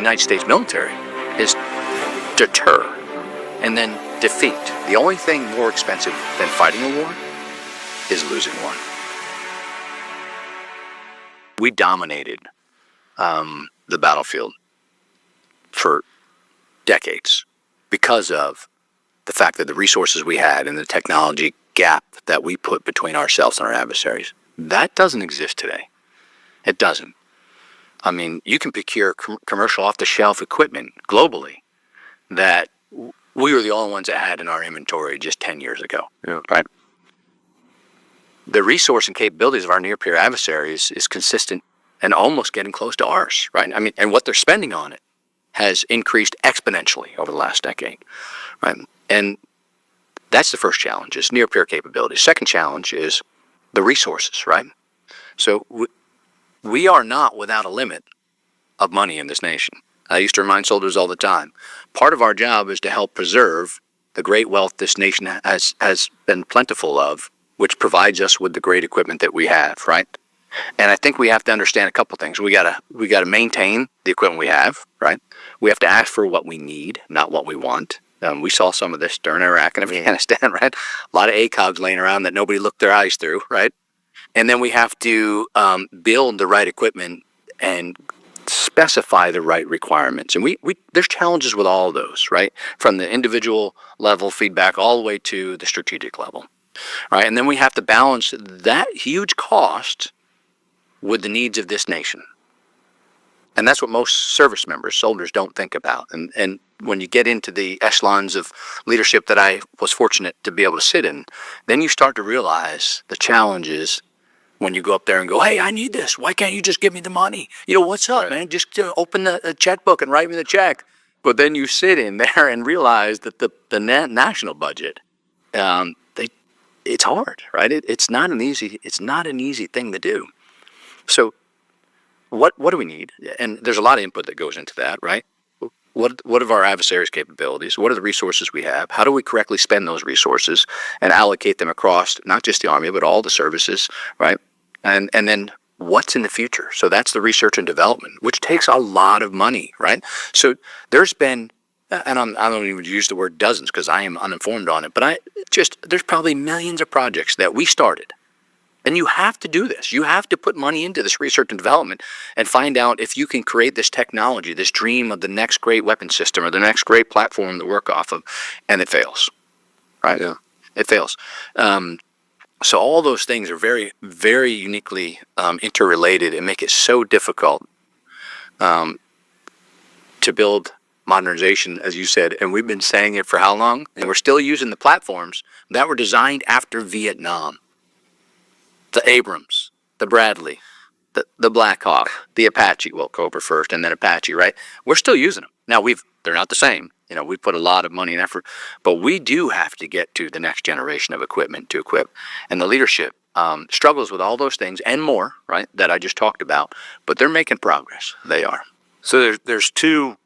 United States military is deter and then defeat. The only thing more expensive than fighting a war is losing one. We dominated the battlefield for decades because of the fact that the resources we had and the technology gap that we put between ourselves and our adversaries. That doesn't exist today. It doesn't. I mean, you can procure commercial off-the-shelf equipment globally that we were the only ones that had in our inventory just 10 years ago, right? The resource and capabilities of our near-peer adversaries is consistent and almost getting close to ours, right? I mean, and what they're spending on it has increased exponentially over the last decade, right? And that's the first challenge, is near-peer capabilities. Second challenge is the resources, right? So we are not without a limit of money in this nation. I used to remind soldiers all the time, part of our job is to help preserve the great wealth this nation has been plentiful of, which provides us with the great equipment that we have, right? And I think we have to understand a couple things. We gotta maintain the equipment we have, right? We have to ask for what we need, not what we want. We saw some of this during Iraq and Afghanistan, right? A lot of ACOGs laying around that nobody looked their eyes through, right? And then we have to build the right equipment and specify the right requirements. And we there's challenges with all of those, right? From the individual level feedback all the way to the strategic level, right? And then we have to balance that huge cost with the needs of this nation. And that's what most service members, soldiers, don't think about. And when you get into the echelons of leadership that I was fortunate to be able to sit in, then you start to realize the challenges when you go up there and go, hey, I need this. Why can't you just give me the money? You know, what's up, man? Just open the checkbook and write me the check. But then you sit in there and realize that the national budget, it's hard, right? It's not an easy thing to do. So what do we need? And there's a lot of input that goes into that, right? What are our adversaries' capabilities? What are the resources we have? How do we correctly spend those resources and allocate them across not just the Army, but all the services, right? And then what's in the future? So that's the research and development, which takes a lot of money, right? So there's been, and I don't even use the word dozens because I am uninformed on it, but there's probably millions of projects that we started. And you have to do this. You have to put money into this research and development and find out if you can create this technology, this dream of the next great weapon system or the next great platform to work off of, and it fails, right? Yeah. It fails. So all those things are very, very uniquely interrelated and make it so difficult to build modernization, as you said. And we've been saying it for how long? And we're still using the platforms that were designed after Vietnam. The Abrams, the Bradley, the Black Hawk, the Apache, well, Cobra first and then Apache, right? We're still using them. Now, they're not the same. You know, we put a lot of money and effort, but we do have to get to the next generation of equipment to equip. And the leadership struggles with all those things and more, right, that I just talked about, but they're making progress. They are. So there's two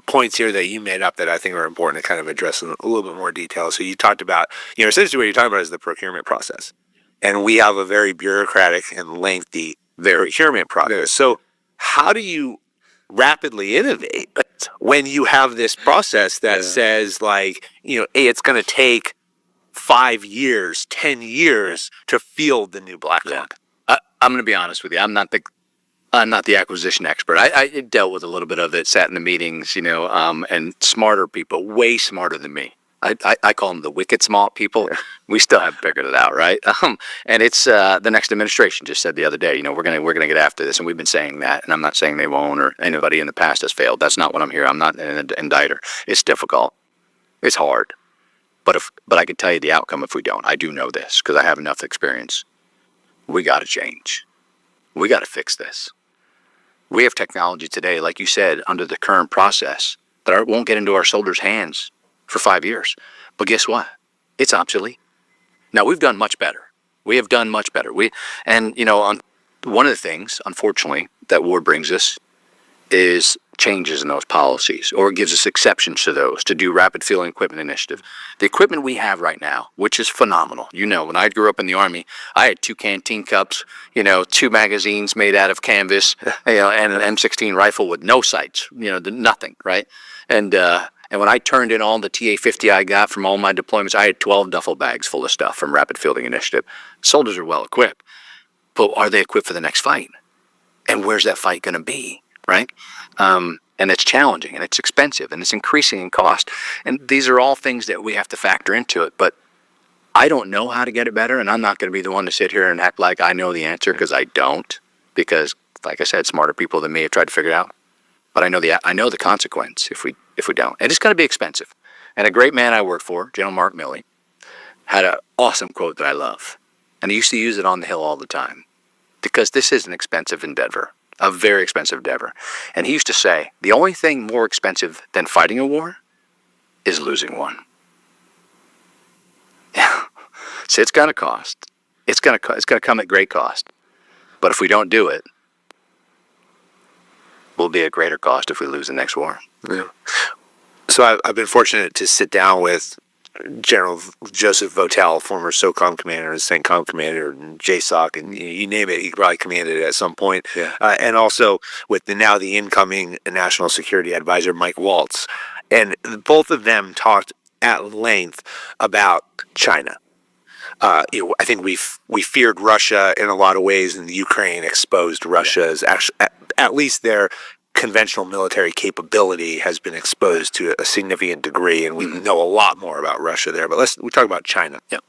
points here that you made up that I think are important to kind of address in a little bit more detail. So you talked about, essentially what you're talking about is the procurement process. And we have a very bureaucratic and lengthy procurement process. So how do you rapidly innovate when you have this process that says, like, hey, it's going to take 5 years, 10 years to field the new Black Hawk? I'm going to be honest with you. I'm not the acquisition expert. I dealt with a little bit of it, sat in the meetings, and smarter people, way smarter than me. I call them the wicked smart people. We still haven't figured it out, right? And it's the next administration just said the other day, we're gonna get after this, and we've been saying that. And I'm not saying they won't or anybody in the past has failed. That's not what I'm here. I'm not an indicter. It's difficult. It's hard. But I can tell you the outcome if we don't. I do know this because I have enough experience. We got to change. We got to fix this. We have technology today, like you said, under the current process that won't get into our soldiers' hands for 5 years. But guess what? It's obsolete. Now, we've done much better. We have done much better. On one of the things, unfortunately, that war brings us is changes in those policies, or it gives us exceptions to those to do rapid fueling equipment initiative. The equipment we have right now, which is phenomenal. When I grew up in the Army, I had 2 canteen cups, 2 magazines made out of canvas, and an M16 rifle with no sights, nothing, right? And when I turned in all the TA-50 I got from all my deployments, I had 12 duffel bags full of stuff from Rapid Fielding Initiative. Soldiers are well equipped, but are they equipped for the next fight? And where's that fight going to be, right? And it's challenging, and it's expensive, and it's increasing in cost. And these are all things that we have to factor into it. But I don't know how to get it better, and I'm not going to be the one to sit here and act like I know the answer, because I don't. Because, like I said, smarter people than me have tried to figure it out. But I know the consequence if we don't. And it's going to be expensive. And a great man I worked for, General Mark Milley, had an awesome quote that I love. And he used to use it on the Hill all the time. Because this is an expensive endeavor. A very expensive endeavor. And he used to say, the only thing more expensive than fighting a war is losing one. Yeah. So it's going to cost. It's going to come at great cost. But if we don't do it, will be a greater cost if we lose the next war. Yeah. So I've been fortunate to sit down with General Joseph Votel, former SOCOM commander and CENTCOM commander, and JSOC, and you name it, he probably commanded it at some point. Yeah. And also with the incoming National Security Advisor, Mike Waltz. And both of them talked at length about China. I think we feared Russia in a lot of ways, and the Ukraine exposed Russia's at least their conventional military capability has been exposed to a significant degree, and we know a lot more about Russia there. But we talk about China. Yep.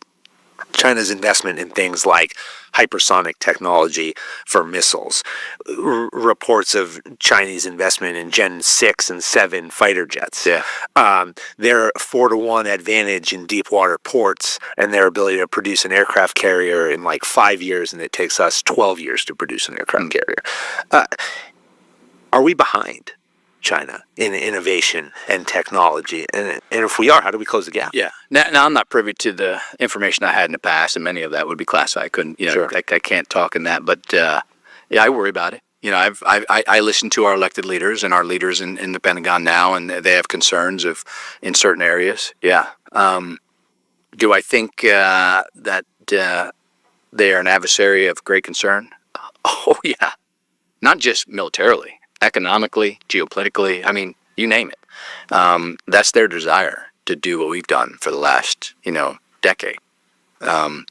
China's investment in things like hypersonic technology for missiles, reports of Chinese investment in Gen 6 and 7 fighter jets, their 4-to-1 advantage in deep water ports, and their ability to produce an aircraft carrier in like 5 years, and it takes us 12 years to produce an aircraft carrier. Are we behind China in innovation and technology? And if we are, how do we close the gap? Yeah. Now I'm not privy to the information I had in the past, and many of that would be classified. I couldn't, Sure. I can't talk in that. But I worry about it. I listen to our elected leaders and our leaders in the Pentagon now, and they have concerns in certain areas. Yeah. Do I think that they are an adversary of great concern? Oh yeah. Not just militarily. Economically, geopolitically, I mean, you name it. That's their desire to do what we've done for the last, decade. I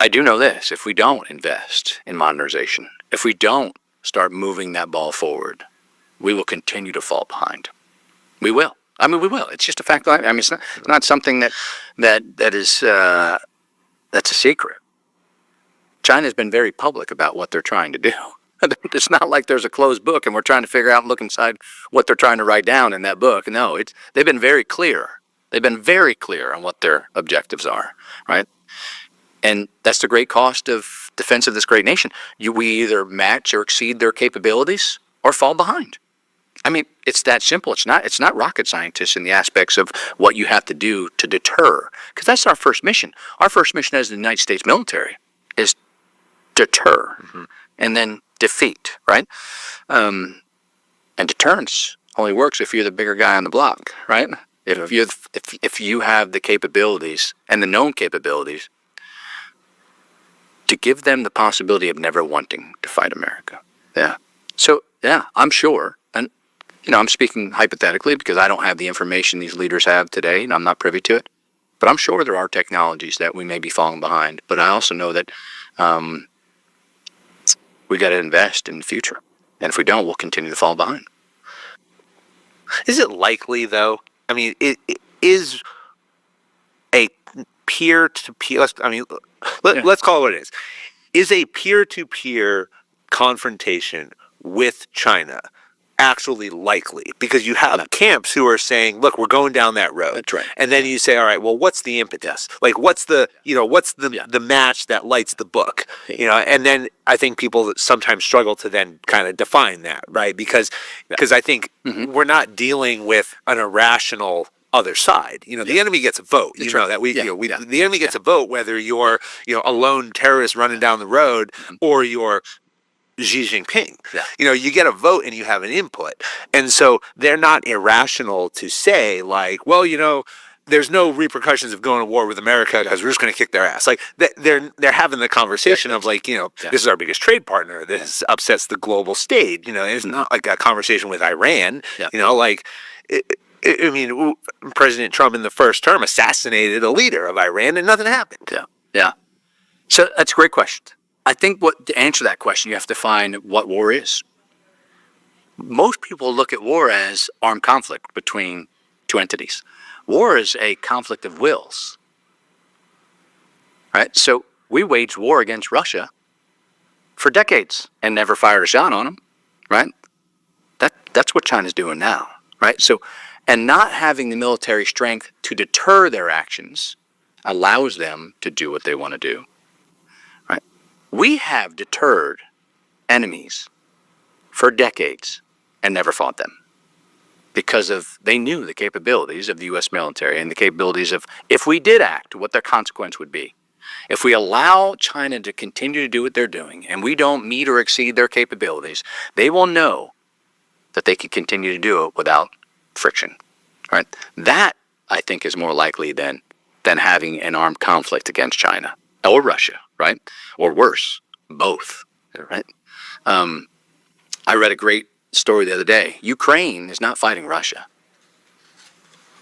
do know this: if we don't invest in modernization, if we don't start moving that ball forward, we will continue to fall behind. We will. I mean, we will. It's just a fact. I mean, it's not something that is that's a secret. China's been very public about what they're trying to do. It's not like there's a closed book and we're trying to figure out and look inside what they're trying to write down in that book. No, they've been very clear. They've been very clear on what their objectives are, right? And that's the great cost of defense of this great nation. We either match or exceed their capabilities or fall behind. I mean, it's that simple. It's not rocket scientists in the aspects of what you have to do to deter, because that's our first mission. Our first mission as the United States military is deter, and then defeat, right? And deterrence only works if you're the bigger guy on the block, right? If you have the capabilities and the known capabilities to give them the possibility of never wanting to fight America. Yeah. So yeah, I'm sure, and I'm speaking hypothetically because I don't have the information these leaders have today, and I'm not privy to it. But I'm sure there are technologies that we may be falling behind. But I also know that we got to invest in the future. And if we don't, we'll continue to fall behind. Is it likely, though? I mean, it is a peer-to-peer, let's call it what it is. Is a peer-to-peer confrontation with China actually likely? Because you have camps who are saying, look, we're going down that road. That's right. And then you say, all right, well, what's the impetus? Like, what's the match that lights the book? And then I think people sometimes struggle to then kind of define that, right? Because I think we're not dealing with an irrational other side. The enemy gets a vote. The enemy gets a vote whether you're, a lone terrorist running down the road or you're Xi Jinping. Yeah. You get a vote and you have an input. And so they're not irrational to say, like, well, there's no repercussions of going to war with America because we're just going to kick their ass. Like, they're having the conversation of, like, this is our biggest trade partner. This upsets the global stage. It's not like a conversation with Iran. President Trump in the first term assassinated a leader of Iran and nothing happened. Yeah. So that's a great question. I think to answer that question, you have to find what war is. Most people look at war as armed conflict between two entities. War is a conflict of wills, right? So we waged war against Russia for decades and never fired a shot on them, right? That's what China's doing now, right? So, and not having the military strength to deter their actions allows them to do what they want to do. We have deterred enemies for decades and never fought them because they knew the capabilities of the U.S. military and the capabilities of, if we did act, what their consequence would be. If we allow China to continue to do what they're doing and we don't meet or exceed their capabilities, they will know that they can continue to do it without friction. Right? That, I think, is more likely than having an armed conflict against China or Russia. Right? Or worse, both, right? I read a great story the other day. Ukraine is not fighting Russia.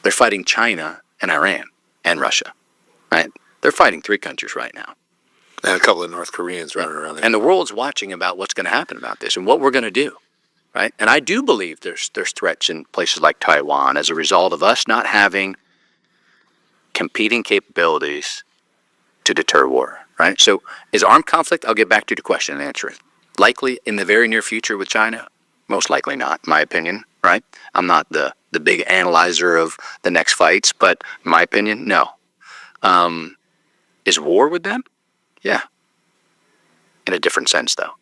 They're fighting China and Iran and Russia, right? They're fighting three countries right now. And a couple of North Koreans running around there. And the world's watching about what's going to happen about this and what we're going to do, right? And I do believe there's threats in places like Taiwan as a result of us not having competing capabilities to deter war. Right? So is armed conflict? I'll get back to the question and answer it. Likely in the very near future with China? Most likely not, in my opinion. Right? I'm not the big analyzer of the next fights, but in my opinion, no. Is war with them? Yeah. In a different sense, though.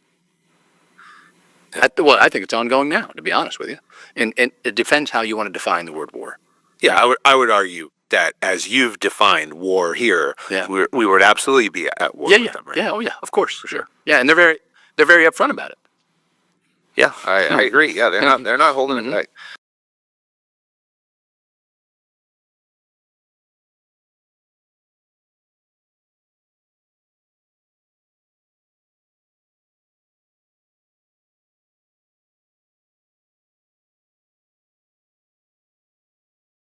I think it's ongoing now, to be honest with you. And it depends how you want to define the word war. Yeah, I would argue that as you've defined war here, we would absolutely be at war with them, right? Yeah, of course, for sure. Yeah, and they're very upfront about it. Yeah, I agree. Yeah, they're not holding it back.